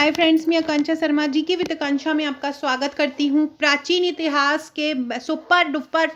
Hi friends, मैं आकांक्षा शर्मा जी की with आकांक्षा में आपका स्वागत करती हूँ। प्राचीन इतिहास के सुपर डुपर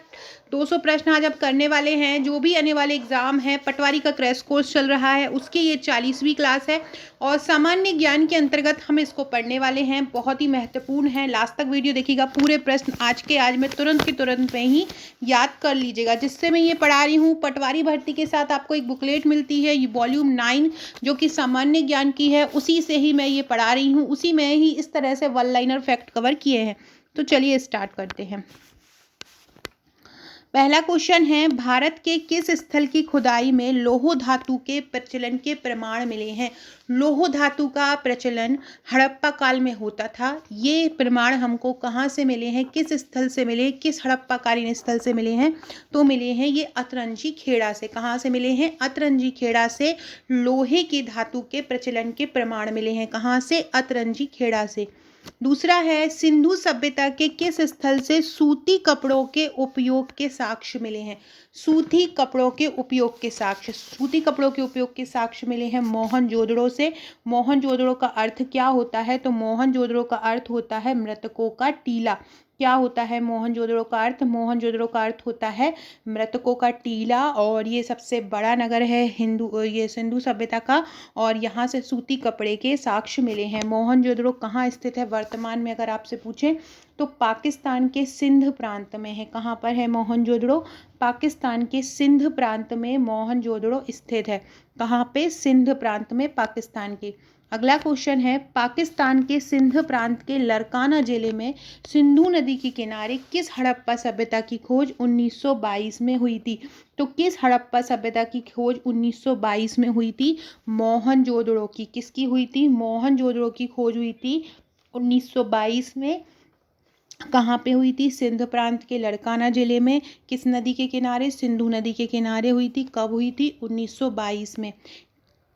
200 प्रश्न आज आप करने वाले हैं। जो भी आने वाले एग्जाम है, पटवारी का क्रैश कोर्स चल रहा है, उसकी ये 40वीं क्लास है और सामान्य ज्ञान के अंतर्गत हम इसको पढ़ने वाले हैं। बहुत ही महत्वपूर्ण है, लास्ट तक वीडियो देखिएगा। पूरे प्रश्न आज के आज में तुरंत के तुरंत में ही याद कर लीजिएगा। जिससे मैं ये पढ़ा रही हूँ, पटवारी भर्ती के साथ आपको एक बुकलेट मिलती है, ये वॉल्यूम 9 जो कि सामान्य ज्ञान की है, उसी से ही मैं ये पढ़ा रही हूँ। उसी में ही इस तरह से वन लाइनर फैक्ट कवर किए हैं। तो चलिए स्टार्ट करते हैं। पहला क्वेश्चन है, भारत के किस स्थल की खुदाई में लौह धातु के प्रचलन के प्रमाण मिले हैं? लौह धातु का प्रचलन हड़प्पा काल में होता था। ये प्रमाण हमको कहाँ से मिले हैं, किस स्थल से मिले, किस हड़प्पाकालीन स्थल से मिले हैं? तो मिले हैं ये अतरंजी खेड़ा से। कहाँ से मिले हैं? अतरंजी खेड़ा से लोहे की धातु के प्रचलन के प्रमाण मिले हैं। कहाँ से? अतरंजी खेड़ा से। दूसरा है, सिंधु सभ्यता के किस स्थल से सूती कपड़ों के उपयोग के साक्ष्य मिले हैं? सूती कपड़ों के उपयोग के साक्ष्य, सूती कपड़ों के उपयोग के साक्ष्य मिले हैं मोहनजोदड़ो से। मोहनजोदड़ो का अर्थ क्या होता है? तो मोहनजोदड़ो का अर्थ होता है मृतकों का टीला। क्या होता है मोहनजोदड़ो का अर्थ? मोहनजोदड़ो का अर्थ होता है मृतकों का टीला। और ये सबसे बड़ा नगर है ये सिंधु सभ्यता का, और यहाँ से सूती कपड़े के साक्ष्य मिले हैं। मोहनजोदड़ो कहाँ स्थित है वर्तमान में, अगर आपसे पूछें तो पाकिस्तान के सिंध प्रांत में है। कहाँ पर है मोहनजोदड़ो? पाकिस्तान के सिंध प्रांत में मोहनजोदड़ो स्थित है। कहाँ पे? सिंध प्रांत में, पाकिस्तान के। अगला क्वेश्चन है, पाकिस्तान के सिंध प्रांत के लरकाना जिले में सिंधु नदी के किनारे किस हड़प्पा सभ्यता की खोज 1922 में हुई थी? तो किस हड़प्पा सभ्यता की खोज 1922 में हुई थी? मोहनजोदड़ो की। किसकी हुई थी? मोहनजोदड़ो की खोज हुई थी 1922 में। कहाँ पे हुई थी? सिंध प्रांत के लड़काना जिले में। किस नदी के किनारे? सिंधु नदी के किनारे हुई थी। कब हुई थी? 1922 में।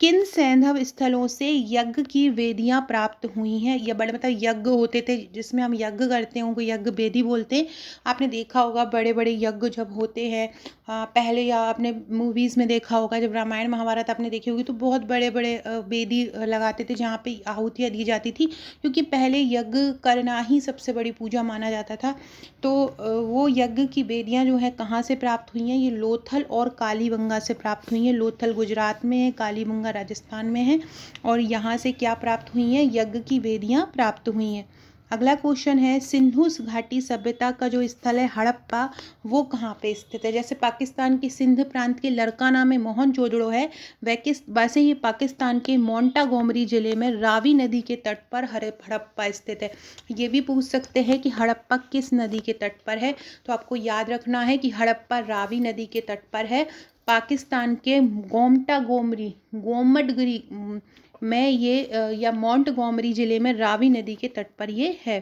किन सैंधव स्थलों से यज्ञ की वेदियां प्राप्त हुई हैं? ये बड़े मतलब यज्ञ होते थे जिसमें हम यज्ञ करते हैं, उनको यज्ञ वेदी बोलते हैं। आपने देखा होगा बड़े बड़े यज्ञ जब होते हैं, पहले या आपने मूवीज़ में देखा होगा, जब रामायण महाभारत आपने देखी होगी तो बहुत बड़े बड़े वेदी लगाते थे जहाँ पे आहुतियाँ दी जाती थी, क्योंकि पहले यज्ञ करना ही सबसे बड़ी पूजा माना जाता था। तो वो यज्ञ की वेदियाँ जो है कहाँ से प्राप्त हुई हैं? ये लोथल और कालीबंगा से प्राप्त हुई हैं। लोथल गुजरात में है, कालीबंगा राजस्थान में है, और यहाँ से क्या प्राप्त हुई हैं? यज्ञ की वेदियाँ प्राप्त हुई हैं। अगला क्वेश्चन है, सिंधु घाटी सभ्यता का जो स्थल है हड़प्पा, वो कहाँ पे स्थित है? जैसे पाकिस्तान के सिंध प्रांत के लरकाना में मोहनजोदड़ो है, वैसे ही पाकिस्तान के मोंटागोमरी जिले में रावी नदी के तट पर हड़प्पा स्थित है। ये भी पूछ सकते हैं कि हड़प्पा किस नदी के तट पर है, तो आपको याद रखना है कि हड़प्पा रावी नदी के तट पर है। पाकिस्तान के गोमटगिरी में ये या मोंटगोमरी जिले में रावी नदी के तट पर ये है।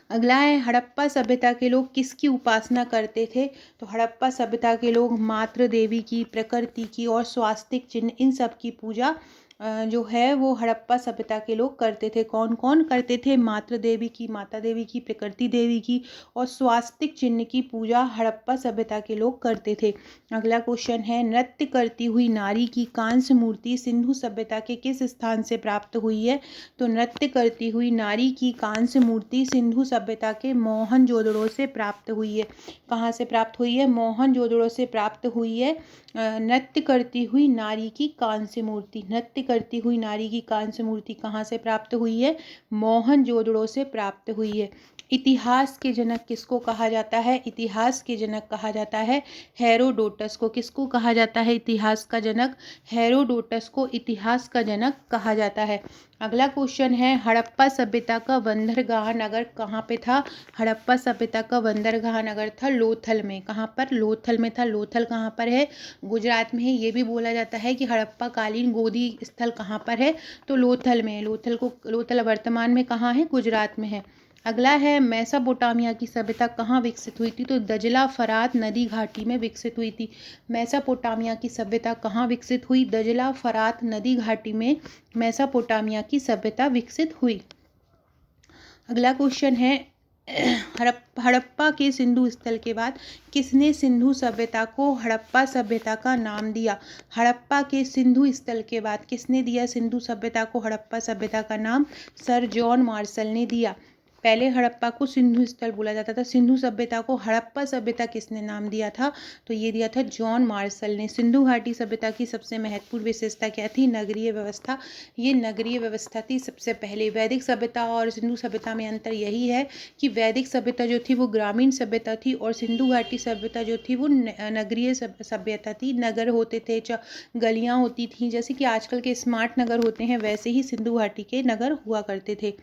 अगला है, हड़प्पा सभ्यता के लोग किसकी उपासना करते थे? तो हड़प्पा सभ्यता के लोग मातृ देवी की, प्रकृति की और स्वास्तिक चिन्ह, इन सब की पूजा जो है वो हड़प्पा सभ्यता के लोग करते थे। कौन कौन करते थे? मातृ देवी की, माता देवी की, प्रकृति देवी की और स्वास्तिक चिन्ह की पूजा हड़प्पा सभ्यता के लोग करते थे। अगला क्वेश्चन है, नृत्य करती हुई नारी की कांस्य मूर्ति सिंधु सभ्यता के किस स्थान से प्राप्त हुई है? तो नृत्य करती हुई नारी की कांस्य मूर्ति सिंधु सभ्यता के मोहनजोदड़ो से प्राप्त हुई है। कहाँ से प्राप्त हुई है? मोहनजोदड़ो से प्राप्त हुई है। नृत्य करती हुई नारी की कांस्य मूर्ति, नृत्य करती हुई नारी की कांस्य मूर्ति कहाँ से प्राप्त हुई है? मोहनजोदड़ो से प्राप्त हुई है। इतिहास के जनक किसको कहा जाता है? इतिहास के जनक कहा जाता है हेरोडोटस को। किसको कहा जाता है इतिहास का जनक? हेरोडोटस को इतिहास का जनक कहा जाता है। अगला क्वेश्चन है, हड़प्पा सभ्यता का बंदरगाह नगर कहाँ पे था? हड़प्पा सभ्यता का बंदरगाह नगर था लोथल में। कहाँ पर? लोथल में था। लोथल कहाँ पर है? गुजरात में है। ये भी बोला जाता है कि हड़प्पा कालीन गोदी स्थल कहाँ पर है? तो लोथल में। लोथल वर्तमान में कहाँ है? गुजरात में है। अगला है, मेसोपोटामिया की सभ्यता कहाँ विकसित हुई थी? तो दजला फरात नदी घाटी में विकसित हुई थी। मेसोपोटामिया की सभ्यता कहाँ विकसित हुई? दजला फरात नदी घाटी में मेसोपोटामिया की सभ्यता विकसित हुई। अगला क्वेश्चन है, हड़प्पा के सिंधु स्थल के बाद किसने सिंधु सभ्यता को हड़प्पा सभ्यता का नाम दिया? हड़प्पा के सिंधु स्थल के बाद किसने दिया सिंधु सभ्यता को हड़प्पा सभ्यता का नाम? सर जॉन मार्शल ने दिया। पहले हड़प्पा को सिंधु स्थल बोला जाता था, सिंधु सभ्यता को हड़प्पा सभ्यता किसने नाम दिया था? तो ये दिया था जॉन मार्शल ने। सिंधु घाटी सभ्यता की सबसे महत्वपूर्ण विशेषता क्या थी? नगरीय व्यवस्था। ये नगरीय व्यवस्था थी सबसे पहले। वैदिक सभ्यता और सिंधु सभ्यता में अंतर यही है कि वैदिक सभ्यता जो थी वो ग्रामीण सभ्यता थी और सिंधु घाटी सभ्यता जो थी वो नगरीय सभ्यता थी। नगर होते थे, गलियाँ होती थी, जैसे कि आजकल के स्मार्ट नगर होते हैं वैसे ही सिंधु घाटी के नगर हुआ करते थे।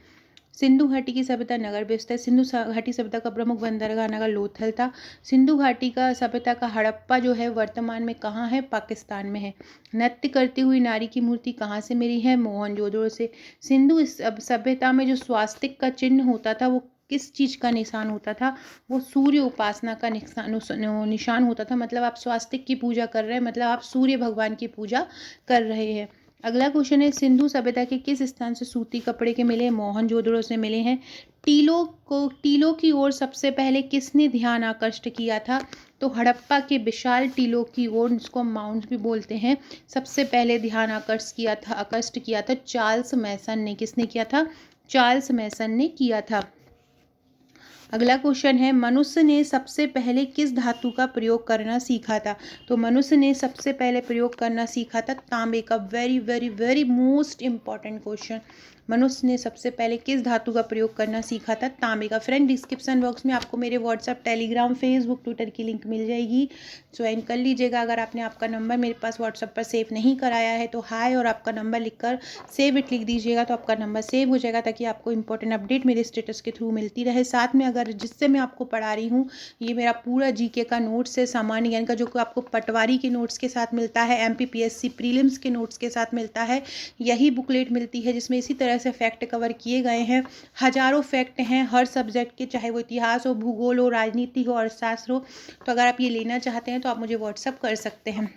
सिंधु घाटी की सभ्यता नगर व्यवस्था। सिंधु घाटी सभ्यता का प्रमुख बंदरगाह नगर लोथल था। सिंधु घाटी का सभ्यता का हड़प्पा जो है वर्तमान में कहाँ है? पाकिस्तान में है। नृत्य करती हुई नारी की मूर्ति कहाँ से मिली है? मोहनजोदड़ो से। सिंधु सभ्यता में जो स्वास्तिक का चिन्ह होता था वो किस चीज़ का निशान होता था? वो सूर्य उपासना का निशान होता था। मतलब आप स्वास्तिक की पूजा कर रहे हैं, मतलब आप सूर्य भगवान की पूजा कर रहे हैं। अगला क्वेश्चन है, सिंधु सभ्यता के किस स्थान से सूती कपड़े के मिले? मोहनजोदड़ो से मिले हैं। टीलों की ओर सबसे पहले किसने ध्यान आकृष्ट किया था? तो हड़प्पा के विशाल टीलों की ओर, जिसको माउंट भी बोलते हैं, सबसे पहले ध्यान आकृष्ट किया था चार्ल्स मैसन ने। किसने किया था? चार्ल्स मैसन ने किया था। अगला क्वेश्चन है, मनुष्य ने सबसे पहले किस धातु का प्रयोग करना सीखा था? तो मनुष्य ने सबसे पहले प्रयोग करना सीखा था तांबे का। Very very very most important question. मनुष्य ने सबसे पहले किस धातु का प्रयोग करना सीखा था? तांबे का। फ्रेंड, डिस्क्रिप्शन बॉक्स में आपको मेरे व्हाट्सएप, टेलीग्राम, फेसबुक, ट्विटर की लिंक मिल जाएगी, ज्वाइन कर लीजिएगा। अगर आपने आपका नंबर मेरे पास व्हाट्सएप पर सेव नहीं कराया है तो हाय और आपका नंबर लिखकर सेव इट लिख दीजिएगा, तो आपका नंबर सेव हो जाएगा, ताकि आपको इंपॉर्टेंट अपडेट मेरे स्टेटस के थ्रू मिलती रहे। साथ में अगर जिससे मैं आपको पढ़ा रही हूँ, ये मेरा पूरा जीके का नोट्स है, सामान्य ज्ञान का, जो कि आपको पटवारी के नोट्स के साथ मिलता है, MPPSC प्रीलिम्स के नोट्स के साथ मिलता है। यही बुकलेट मिलती है जिसमें इसी तरह से फैक्ट कवर किए गए हैं। हजारों फैक्ट हैं हर सब्जेक्ट के, चाहे वो इतिहास हो, भूगोल हो, राजनीति हो, अर्थशास्त्र हो। तो अगर आप ये लेना चाहते हैं तो आप मुझे व्हाट्सअप कर सकते हैं।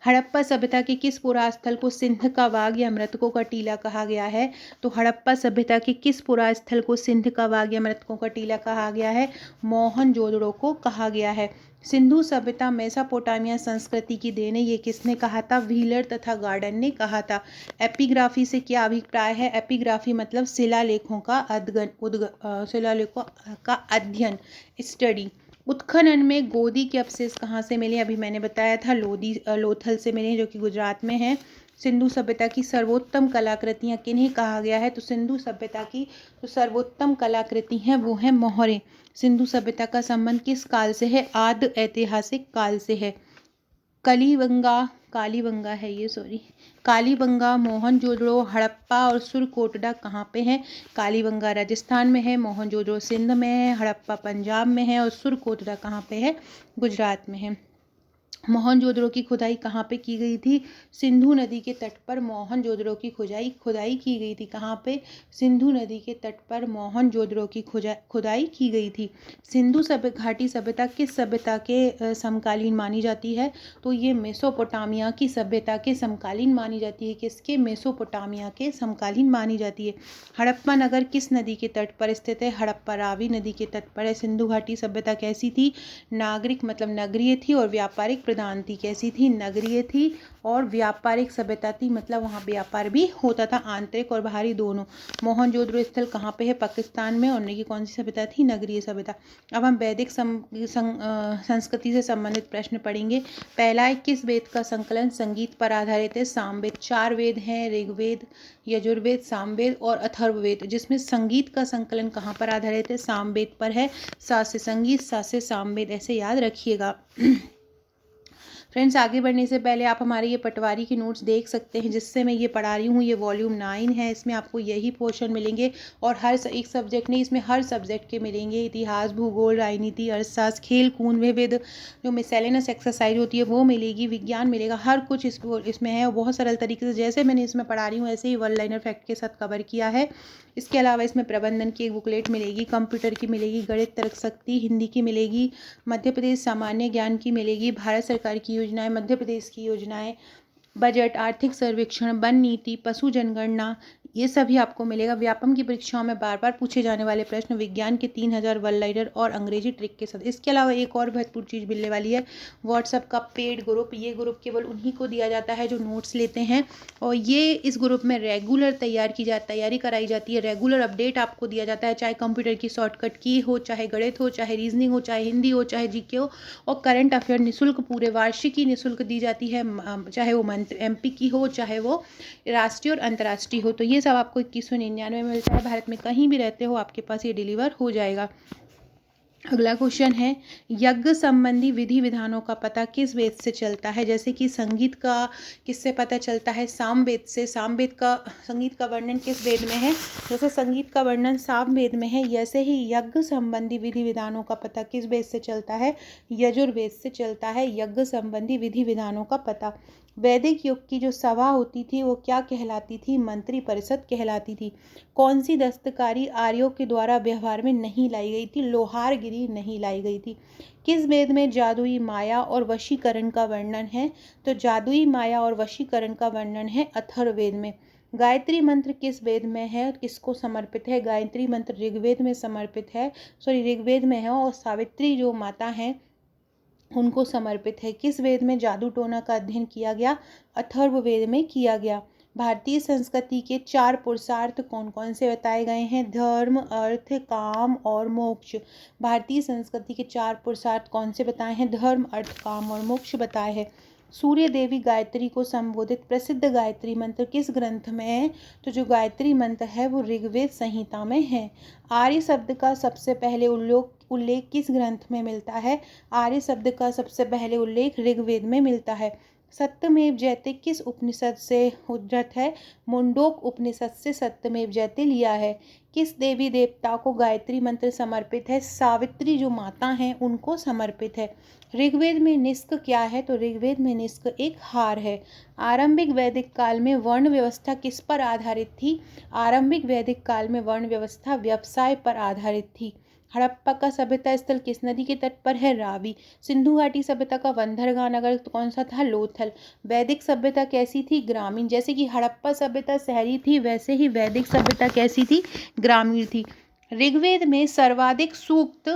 हड़प्पा सभ्यता के किस पुरास्थल को सिंध का बाग या मृतकों का टीला कहा गया है? तो हड़प्पा सभ्यता के किस पुरास्थल को सिंध का बाग या मृतकों का टीला कहा गया है? मोहनजोदड़ो को कहा गया है। सिंधु सभ्यता मेसोपोटामिया संस्कृति की देन है, ये किसने कहा था? व्हीलर तथा गार्डन ने कहा था। एपिग्राफी से क्या अभिप्राय है? एपिग्राफी मतलब शिलालेखों का अध्ययन, स्टडी। उत्खनन में गोदी के अवशेष कहाँ से मिले? अभी मैंने बताया था लोथल से मिले, जो कि गुजरात में है। सिंधु सभ्यता की सर्वोत्तम कलाकृतियाँ किन्हें कहा गया है? तो सिंधु सभ्यता की जो सर्वोत्तम कलाकृति हैं वो है मोहरे। सिंधु सभ्यता का संबंध किस काल से है? आदि ऐतिहासिक काल से है। कालीबंगा, मोहनजोदड़ो, हड़प्पा और सुरकोटड़ा कहाँ पे हैं? कालीबंगा राजस्थान में है, मोहनजोदड़ो सिंध में है, हड़प्पा पंजाब में है और सुरकोटड़ा कहाँ पे है? गुजरात में है। मोहनजोदड़ो की खुदाई कहाँ पे की गई थी? सिंधु नदी के तट पर मोहनजोदड़ो की खुदाई की गई थी। कहाँ पे? सिंधु नदी के तट पर मोहनजोदड़ो की खुदाई की गई थी। सिंधु घाटी सभ्यता किस सभ्यता के समकालीन मानी जाती है? तो ये मेसोपोटामिया की सभ्यता के समकालीन मानी जाती है। किसके? मेसोपोटामिया के समकालीन मानी जाती है। हड़प्पा नगर किस नदी के तट पर स्थित है? हड़प्पा रावी नदी के तट पर है। सिंधु घाटी सभ्यता कैसी थी? नागरिक मतलब नगरीय थी और व्यापारिक प्रधान थी। कैसी थी? नगरीय थी और व्यापारिक सभ्यता थी, मतलब वहाँ व्यापार भी होता था, आंतरिक और बाहरी दोनों। मोहनजोदड़ो स्थल कहाँ पे है? पाकिस्तान में। और ये कौन सी सभ्यता थी? नगरीय सभ्यता। अब हम वैदिक संस्कृति से संबंधित प्रश्न पढ़ेंगे। पहला है, किस वेद का संकलन संगीत पर आधारित है? सामवेद। 4 वेद हैं, ऋग्वेद, यजुर्वेद, सामवेद और अथर्ववेद, जिसमें संगीत का संकलन कहाँ पर आधारित है? सामवेद पर है। सा से संगीत, सा से सामवेद, ऐसे याद रखिएगा। फ्रेंड्स, आगे बढ़ने से पहले आप हमारे ये पटवारी के नोट्स देख सकते हैं, जिससे मैं ये पढ़ा रही हूँ। ये वॉल्यूम 9 है, इसमें आपको यही पोर्शन मिलेंगे और हर एक सब्जेक्ट नहीं, इसमें हर सब्जेक्ट के मिलेंगे। इतिहास, भूगोल, राजनीति, अर्थशास्त्र, खेल कूद, विविध जो मिसलेनियस एक्सरसाइज होती है वो मिलेगी, विज्ञान मिलेगा, हर कुछ इसमें है और बहुत सरल तरीके से जैसे मैंने इसमें पढ़ा रही हूँ ऐसे ही वन लाइनर फैक्ट के साथ कवर किया है। इसके अलावा इसमें प्रबंधन की एक बुकलेट मिलेगी, कंप्यूटर की मिलेगी, गणित, तर्क शक्ति, हिंदी की मिलेगी, मध्य प्रदेश सामान्य ज्ञान की मिलेगी, भारत सरकार की योजनाएं, मध्य प्रदेश की योजनाएं, बजट, आर्थिक सर्वेक्षण, वन नीति, पशु जनगणना, ये सभी आपको मिलेगा। व्यापम की परीक्षाओं में बार बार पूछे जाने वाले प्रश्न, विज्ञान के 3000 वन लाइनर और अंग्रेजी ट्रिक के साथ। इसके अलावा एक और महत्वपूर्ण चीज़ मिलने वाली है, व्हाट्सएप का पेड ग्रुप। ये ग्रुप केवल उन्हीं को दिया जाता है जो नोट्स लेते हैं, और ये इस ग्रुप में रेगुलर तैयारी कराई जाती है, रेगुलर अपडेट आपको दिया जाता है, चाहे कंप्यूटर की शॉर्टकट की हो, चाहे गणित हो, चाहे रीजनिंग हो, चाहे हिंदी हो, चाहे जीके हो, और करंट अफेयर निःशुल्क, पूरे वार्षिकी निःशुल्क दी जाती है, चाहे वो मंथ एमपी की हो, चाहे वो राष्ट्रीय और अंतर्राष्ट्रीय हो। तो ये सब आपको 2199 में मिलता है। भारत में कहीं भी रहते हो आपके पास ये डिलीवर हो जाएगा। अगला क्वेश्चन है, यज्ञ संबंधी विधि विधानों का पता किस वेद से चलता है? जैसे कि संगीत का किससे पता चलता है? सामवेद से। संगीत का वर्णन किस वेद में है? जैसे संगीत का वर्णन सामवेद में है, ऐसे ही यज्ञ संबंधी विधि विधानों का पता किस वेद से चलता है? यजुर्वेद से चलता है यज्ञ संबंधी विधि विधानों का पता। वैदिक युग की जो सभा होती थी वो क्या कहलाती थी? मंत्री परिषद कहलाती थी। कौन सी दस्तकारी आर्यों के द्वारा व्यवहार में नहीं लाई गई थी? लोहारगिरी नहीं लाई गई थी। किस वेद में जादुई माया और वशीकरण का वर्णन है? तो जादुई माया और वशीकरण का वर्णन है अथर्ववेद में। गायत्री मंत्र किस वेद में है और किसको समर्पित है? गायत्री मंत्र ऋग्वेद में समर्पित है, ऋग्वेद में है, और सावित्री जो माता हैं उनको समर्पित है। किस वेद में जादू टोना का अध्ययन किया गया? अथर्ववेद में किया गया। भारतीय संस्कृति के 4 पुरुषार्थ कौन कौन से बताए गए हैं? धर्म, अर्थ, काम और मोक्ष। भारतीय संस्कृति के 4 पुरुषार्थ कौन से बताए हैं? धर्म, अर्थ, काम और मोक्ष बताए हैं। सूर्य देवी गायत्री को संबोधित प्रसिद्ध गायत्री मंत्र किस ग्रंथ में है? तो जो गायत्री मंत्र है वो ऋग्वेद संहिता में है। आर्य शब्द का सबसे पहले उल्लेख किस ग्रंथ में मिलता है? आर्य शब्द का सबसे पहले उल्लेख ऋग्वेद में मिलता है। सत्यमेव जयते किस उपनिषद से उद्धृत है? मुंडोक उपनिषद से सत्यमेव जयते लिया है। किस देवी देवता को गायत्री मंत्र समर्पित है? सावित्री जो माता हैं उनको समर्पित है। ऋग्वेद में निष्क क्या है? तो ऋग्वेद में निष्क एक हार है। आरंभिक वैदिक काल में वर्ण व्यवस्था किस पर आधारित थी? आरंभिक वैदिक काल में वर्ण व्यवस्था व्यवसाय पर आधारित थी। हड़प्पा का सभ्यता स्थल किस नदी के तट पर है? रावी। सिंधु घाटी सभ्यता का बंदरगाह नगर कौन सा था? लोथल। वैदिक सभ्यता कैसी थी? ग्रामीण। जैसे कि हड़प्पा सभ्यता शहरी थी, वैसे ही वैदिक सभ्यता कैसी थी? ग्रामीण थी। ऋग्वेद में सर्वाधिक सूक्त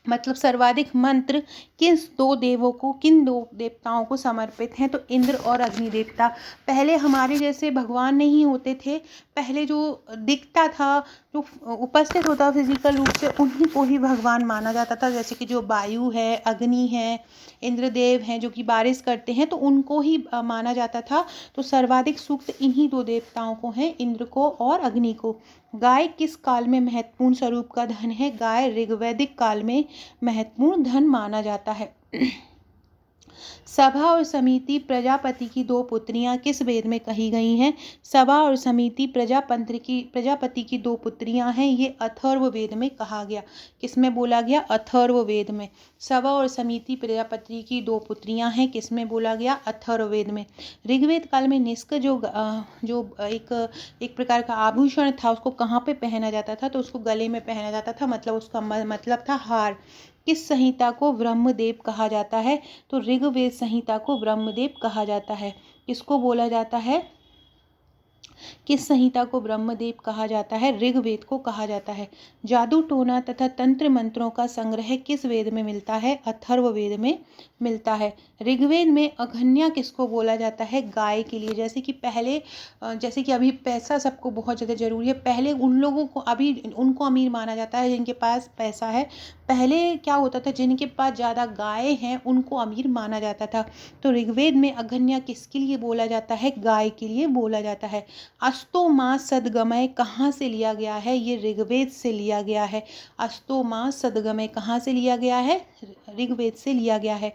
मतलब सर्वाधिक मंत्र किन दो देवताओं को समर्पित हैं? तो इंद्र और अग्नि देवता। पहले हमारे जैसे भगवान नहीं होते थे, पहले जो दिखता था, जो उपस्थित होता फिजिकल रूप से, उन्हीं को ही भगवान माना जाता था। जैसे कि जो वायु है, अग्नि है, इंद्रदेव हैं जो कि बारिश करते हैं, तो उनको ही माना जाता था। तो सर्वाधिक सूक्त इन्हीं 2 देवताओं को हैं, इंद्र को और अग्नि को। गाय किस काल में महत्वपूर्ण स्वरूप का धन है? गाय ऋग्वैदिक काल में महत्वपूर्ण धन माना जाता है। सभा और समिति प्रजापति की 2 पुत्रियां किस वेद में कही गई हैं? सभा और समिति प्रजापति की 2 पुत्रियां हैं, ये अथर्व वेद में कहा गया। किसमें बोला गया? अथर्व वेद में। सभा और समिति प्रजापति की 2 पुत्रियां हैं, किसमें बोला गया? अथर्व वेद में। ऋग्वेद काल में निष्क जो एक प्रकार का आभूषण था, उसको कहाँ पे पहना जाता था? तो उसको गले में पहना जाता था, मतलब उसका मतलब था हार। किस संहिता को ब्रह्मदेव कहा जाता है? तो ऋग्वेद संहिता को ब्रह्मदेव कहा जाता है। किसको बोला जाता है? किस संहिता को ब्रह्मदेव कहा जाता है? ऋग्वेद को कहा जाता है। जादू टोना तथा तंत्र मंत्रों का संग्रह किस वेद में मिलता है? अथर्ववेद में मिलता है। ऋग्वेद में अघन्या किसको बोला जाता है? गाय के लिए। जैसे कि अभी पैसा सबको बहुत ज़्यादा जरूरी है, पहले उन लोगों को, अभी उनको अमीर माना जाता है जिनके पास पैसा है। पहले क्या होता था, जिनके पास ज़्यादा गाय हैं उनको अमीर माना जाता था। तो ऋग्वेद में अघन्या किसके लिए बोला जाता है? गाय के लिए बोला जाता है। अस्तो माँ सदगमय कहाँ से लिया गया है? ये ऋग्वेद से लिया गया है। अस्तो माँ सदगमय कहाँ से लिया गया है? ऋग्वेद से लिया गया है।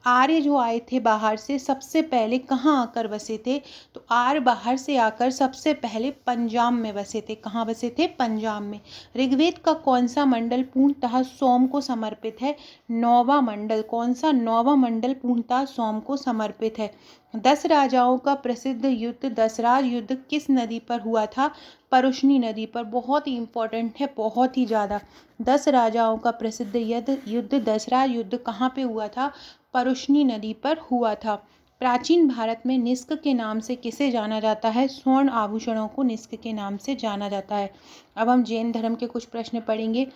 आर्य जो आए थे बाहर से, सबसे पहले कहाँ आकर बसे थे? तो आर्य बाहर से आकर सबसे पहले पंजाब में बसे थे। कहाँ बसे थे? पंजाब में। ऋग्वेद का कौन सा मंडल पूर्णतः सोम को समर्पित है? 9वां मंडल। कौन सा? 9वां मंडल पूर्णतः सोम को समर्पित है। 10 राजाओं का प्रसिद्ध युद्ध दसराज युद्ध किस नदी पर हुआ था? परुष्णी नदी पर। बहुत ही इंपॉर्टेंट है, बहुत ही ज़्यादा। 10 राजाओं का प्रसिद्ध युद्ध दसराज युद्ध कहाँ पे हुआ था? परुष्णी नदी पर हुआ था। प्राचीन भारत में निष्क के नाम से किसे जाना जाता है? स्वर्ण आभूषणों को निष्क के नाम से जाना जाता है। अब हम जैन धर्म के कुछ प्रश्न पढ़ेंगे।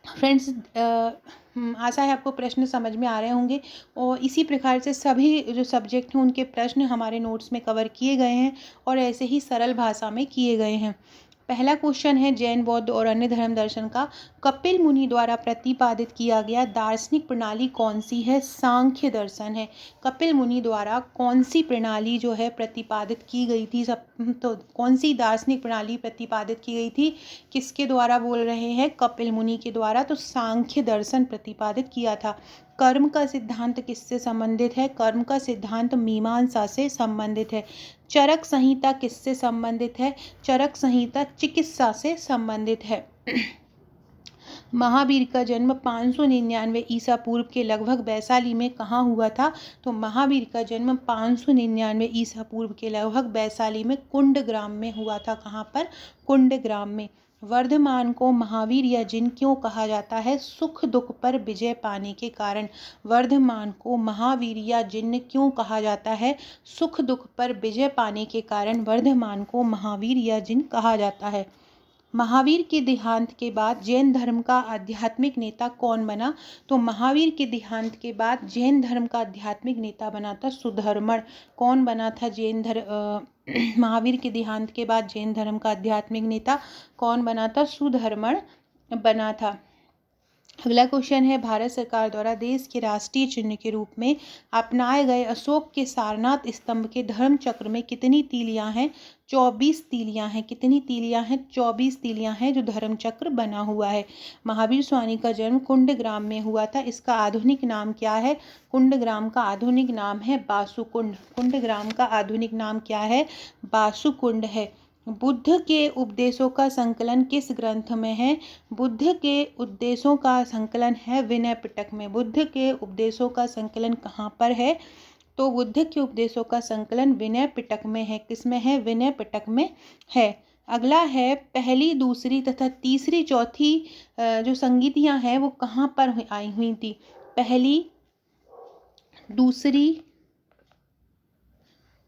फ्रेंड्स, आशा है आपको प्रश्न समझ में आ रहे होंगे और इसी प्रकार से सभी जो सब्जेक्ट हैं उनके प्रश्न हमारे नोट्स में कवर किए गए हैं और ऐसे ही सरल भाषा में किए गए हैं। पहला क्वेश्चन है जैन, बौद्ध और अन्य धर्म दर्शन का कपिल मुनि द्वारा प्रतिपादित किया गया दार्शनिक प्रणाली कौन सी है? सांख्य दर्शन है। कपिल मुनि द्वारा कौन सी प्रणाली जो है प्रतिपादित की गई थी? तो कौन सी दार्शनिक प्रणाली प्रतिपादित की गई थी? किसके द्वारा बोल रहे हैं? कपिल मुनि के द्वारा। तो सांख्य दर्शन प्रतिपादित किया था। कर्म का सिद्धांत किससे संबंधित है? कर्म का सिद्धांत मीमांसा से संबंधित है। चरक संहिता किससे संबंधित है? चरक संहिता चिकित्सा से संबंधित है। महावीर का जन्म 599 ईसा पूर्व के लगभग वैशाली में कहाँ हुआ था? तो महावीर का जन्म 599 ईसा पूर्व के लगभग वैशाली में कुंडग्राम में हुआ था। कहाँ पर? कुंडग्राम में। वर्धमान को महावीर या जिन क्यों कहा जाता है? सुख दुख पर विजय पाने के कारण। वर्धमान को महावीर या जिन क्यों कहा जाता है? सुख दुख पर विजय पाने के कारण वर्धमान को महावीर या जिन कहा जाता है। महावीर के देहांत के बाद जैन धर्म का आध्यात्मिक नेता कौन बना? तो महावीर के देहांत के बाद जैन धर्म का आध्यात्मिक नेता बना था सुधर्मण। कौन बना था महावीर के देहांत के बाद जैन धर्म का आध्यात्मिक नेता कौन बना था? सुधर्मण बना था। अगला क्वेश्चन है भारत सरकार द्वारा देश के राष्ट्रीय चिन्ह के रूप में अपनाए गए अशोक के सारनाथ स्तंभ के धर्म चक्र में कितनी तीलियां हैं? 24 तीलियां हैं। कितनी तीलियां हैं? 24 तीलियां हैं जो धर्म चक्र बना हुआ है। महावीर स्वामी का जन्म कुंडग्राम में हुआ था। इसका आधुनिक नाम क्या है? कुंडग्राम का आधुनिक नाम है बासुकुंड। कुंडग्राम का आधुनिक नाम क्या है? बासुकुंड है। बुद्ध के उपदेशों का संकलन किस ग्रंथ में है? बुद्ध के उपदेशों का संकलन है विनय पिटक में। बुद्ध के उपदेशों का संकलन कहाँ पर है? तो बुद्ध के उपदेशों का संकलन विनय पिटक में है। किसमें है? विनय पिटक में है। अगला है पहली, दूसरी तथा तीसरी, चौथी जो संगीतियाँ हैं वो कहाँ पर आई हुई थी? पहली, दूसरी,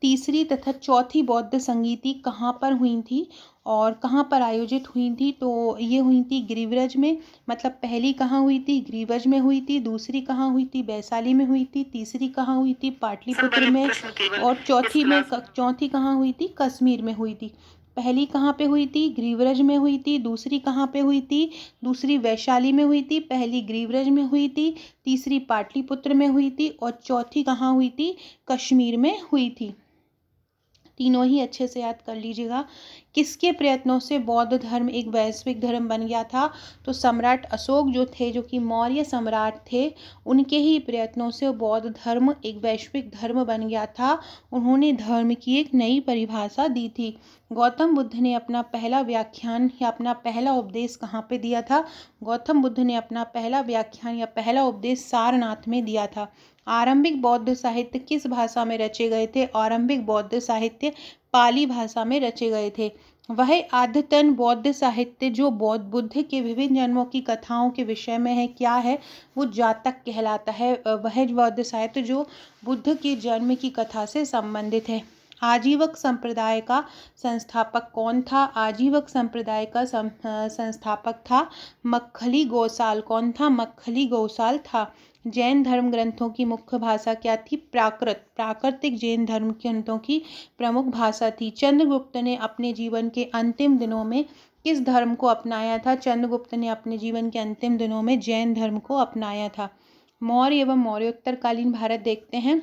तीसरी तथा चौथी बौद्ध संगीति कहाँ पर हुई थी और कहाँ पर आयोजित हुई थी? तो ये हुई थी गिरिव्रज में। मतलब पहली कहाँ हुई थी? गिरिव्रज में हुई थी। दूसरी कहाँ हुई थी? वैशाली में हुई थी। तीसरी कहाँ हुई थी? पाटलिपुत्र में। और चौथी कहाँ हुई थी? कश्मीर में हुई थी। पहली कहाँ पे हुई थी? गिरिव्रज में हुई थी। दूसरी कहाँ पे हुई थी? दूसरी वैशाली में हुई थी। पहली गिरिव्रज में हुई थी। तीसरी पाटलिपुत्र में हुई थी और चौथी कहाँ हुई थी? कश्मीर में हुई थी। तीनों ही अच्छे से याद कर लीजिएगा। किसके प्रयत्नों से बौद्ध धर्म एक वैश्विक धर्म बन गया था? तो सम्राट अशोक जो थे, जो कि मौर्य सम्राट थे, उनके ही प्रयत्नों से बौद्ध धर्म एक वैश्विक धर्म बन गया था। उन्होंने धर्म की एक नई परिभाषा दी थी। गौतम बुद्ध ने अपना पहला व्याख्यान या अपना पहला उपदेश कहाँ पे दिया था? गौतम बुद्ध ने अपना पहला व्याख्यान या पहला उपदेश सारनाथ में दिया था। आरंभिक बौद्ध साहित्य किस भाषा में रचे गए थे? आरंभिक बौद्ध साहित्य पाली भाषा में रचे गए थे। वह आद्यतन बौद्ध साहित्य जो बुद्ध के विभिन्न जन्मों की कथाओं के विषय में है, क्या है? वो जातक कहलाता है। वह बौद्ध साहित्य जो बुद्ध के जन्म की कथा से संबंधित है। आजीवक संप्रदाय का संस्थापक कौन था? आजीवक संप्रदाय का संस्थापक था मक्खली गौसाल। कौन था? मक्खली गौसाल था। जैन धर्म ग्रंथों की मुख्य भाषा क्या थी? प्राकृतिक जैन धर्म ग्रंथों की प्रमुख भाषा थी। चंद्रगुप्त ने अपने जीवन के अंतिम दिनों में किस धर्म को अपनाया था? चंद्रगुप्त ने अपने जीवन के अंतिम दिनों में जैन धर्म को अपनाया था। मौर्य एवं मौर्योत्तरकालीन भारत देखते हैं।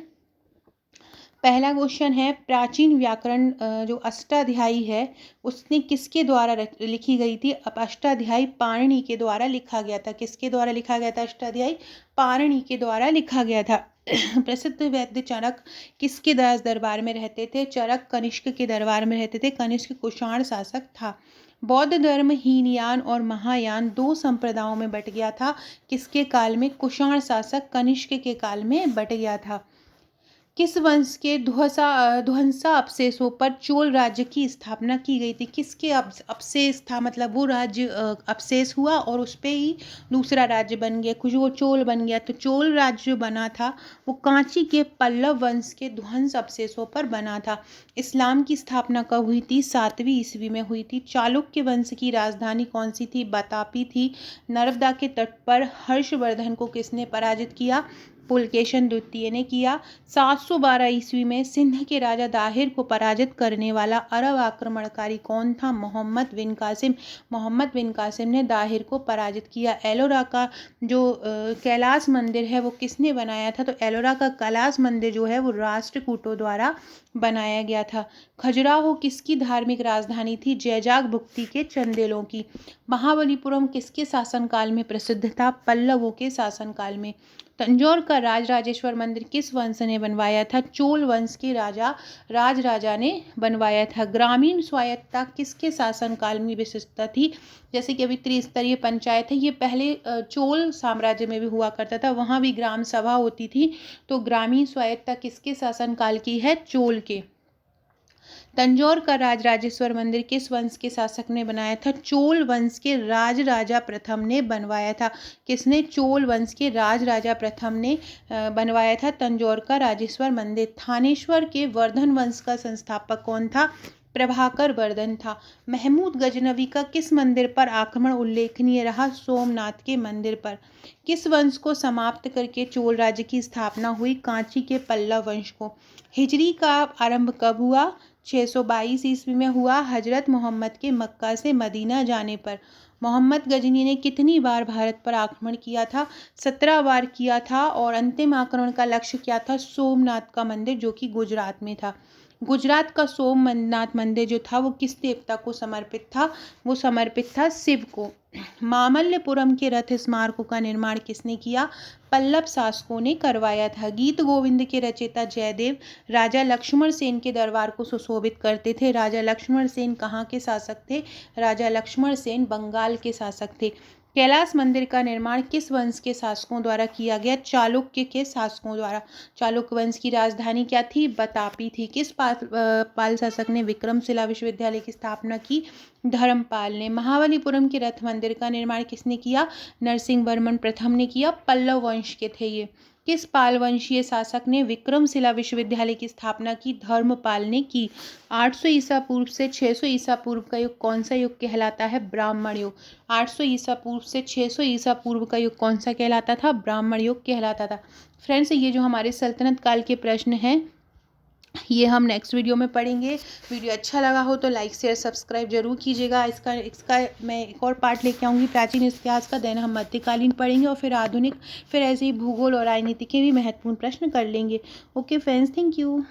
पहला क्वेश्चन है प्राचीन व्याकरण जो अष्टाध्यायी है उसने किसके द्वारा लिखी गई थी? अब अष्टाध्यायी पाणिनि के द्वारा लिखा गया था। किसके द्वारा लिखा गया था? अष्टाध्यायी पाणिनि के द्वारा लिखा गया था। प्रसिद्ध वैद्य चरक किसके दरबार में रहते थे? चरक कनिष्क के दरबार में रहते थे। कनिष्क कुषाण शासक था। बौद्ध धर्म हीनयान और महायान दो संप्रदायों में बट गया था। किसके काल में? कुषाण शासक कनिष्क के काल में बट गया था। किस वंश के ध्वंसा अवशेषों पर चोल राज्य की स्थापना की गई थी? किसके अवशेष था, मतलब वो राज्य अवशेष हुआ और उस पे ही दूसरा राज्य बन गया, कुछ वो चोल बन गया। तो चोल राज्य जो बना था वो कांची के पल्लव वंश के ध्वंस अवशेषों पर बना था। इस्लाम की स्थापना कब हुई थी? 7वीं ईस्वी में हुई थी। चालुक्य वंश की राजधानी कौन सी थी? बतापी थी। नर्मदा के तट पर हर्षवर्धन को किसने पराजित किया? पुलकेशन द्वितीय ने किया। 712 ईस्वी में सिंध के राजा दाहिर को पराजित करने वाला अरब आक्रमणकारी कौन था? मोहम्मद बिन कासिम। मोहम्मद बिन कासिम ने दाहिर को पराजित किया। एलोरा का जो कैलाश मंदिर है वो किसने बनाया था? तो एलोरा का कैलाश मंदिर जो है वो राष्ट्रकूटों द्वारा बनाया गया था। खजुराहो किसकी धार्मिक राजधानी थी? जैजाग भुक्ति के चंदेलों की। महाबलीपुरम किसके शासनकाल में प्रसिद्ध था? पल्लवों के शासनकाल में। तंजौर का राजराजेश्वर मंदिर किस वंश ने बनवाया था? चोल वंश के राजा ने बनवाया था। ग्रामीण स्वायत्तता किसके शासनकाल में विशिष्टता थी? जैसे कि अभी त्रिस्तरीय पंचायत है, ये पहले चोल साम्राज्य में भी हुआ करता था, वहाँ भी ग्राम सभा होती थी। तो ग्रामीण स्वायत्तता किसके शासनकाल की है? चोल के। तंजौर का राजराजेश्वर मंदिर किस वंश के शासक ने बनाया था? चोल वंश के राजा प्रथम ने बनवाया था। किसने? चोल वंश के राजा प्रथम ने बनवाया था तंजौर का राजेश्वर मंदिर। थानेश्वर के वर्धन वंश का संस्थापक कौन था? प्रभाकर वर्धन था। महमूद गजनवी का किस मंदिर पर आक्रमण उल्लेखनीय रहा? सोमनाथ के मंदिर पर। किस वंश को समाप्त करके चोल राज्य की स्थापना हुई? कांची के पल्लव वंश को। हिजरी का आरंभ कब हुआ? 622 ईस्वी में हुआ, हजरत मोहम्मद के मक्का से मदीना जाने पर। मोहम्मद गजनी ने कितनी बार भारत पर आक्रमण किया था? 17 बार किया था। और अंतिम आक्रमण का लक्ष्य क्या था? सोमनाथ का मंदिर, जो कि गुजरात में था। गुजरात का सोमनाथ मंदिर जो था वो किस देवता को समर्पित था? वो समर्पित था शिव को। मामल्लपुरम के रथ स्मारकों का निर्माण किसने किया? पल्लव शासकों ने करवाया था। गीत गोविंद के रचयिता जयदेव राजा लक्ष्मण सेन के दरबार को सुशोभित करते थे। राजा लक्ष्मण सेन कहाँ के शासक थे? राजा लक्ष्मण सेन बंगाल के शासक थे। कैलाश मंदिर का निर्माण किस वंश के शासकों द्वारा किया गया? चालुक्य के शासकों द्वारा। चालुक्य वंश की राजधानी क्या थी? बतापी थी। किस पाल शासक ने विक्रमशिला विश्वविद्यालय की स्थापना की? धर्मपाल ने। महाबलीपुरम के रथ मंदिर का निर्माण किसने किया? नरसिंह वर्मन प्रथम ने किया। पल्लव वंश के थे ये। किस पाल वंशीय शासक ने विक्रमशिला विश्वविद्यालय की स्थापना की? धर्मपाल ने की। 800 ईसा पूर्व से 600 ईसा पूर्व का युग कौन सा युग कहलाता है? ब्राह्मण युग। 800 ईसा पूर्व से 600 ईसा पूर्व का युग कौन सा कहलाता था? ब्राह्मण युग कहलाता था। फ्रेंड्स, ये जो हमारे सल्तनत काल के प्रश्न हैं ये हम नेक्स्ट वीडियो में पढ़ेंगे। वीडियो अच्छा लगा हो तो लाइक शेयर सब्सक्राइब जरूर कीजिएगा। इसका मैं एक और पार्ट लेके आऊँगी प्राचीन इतिहास का। देन हम मध्यकालीन पढ़ेंगे और फिर आधुनिक, फिर ऐसे ही भूगोल और राजनीति के भी महत्वपूर्ण प्रश्न कर लेंगे। Okay friends, thank you.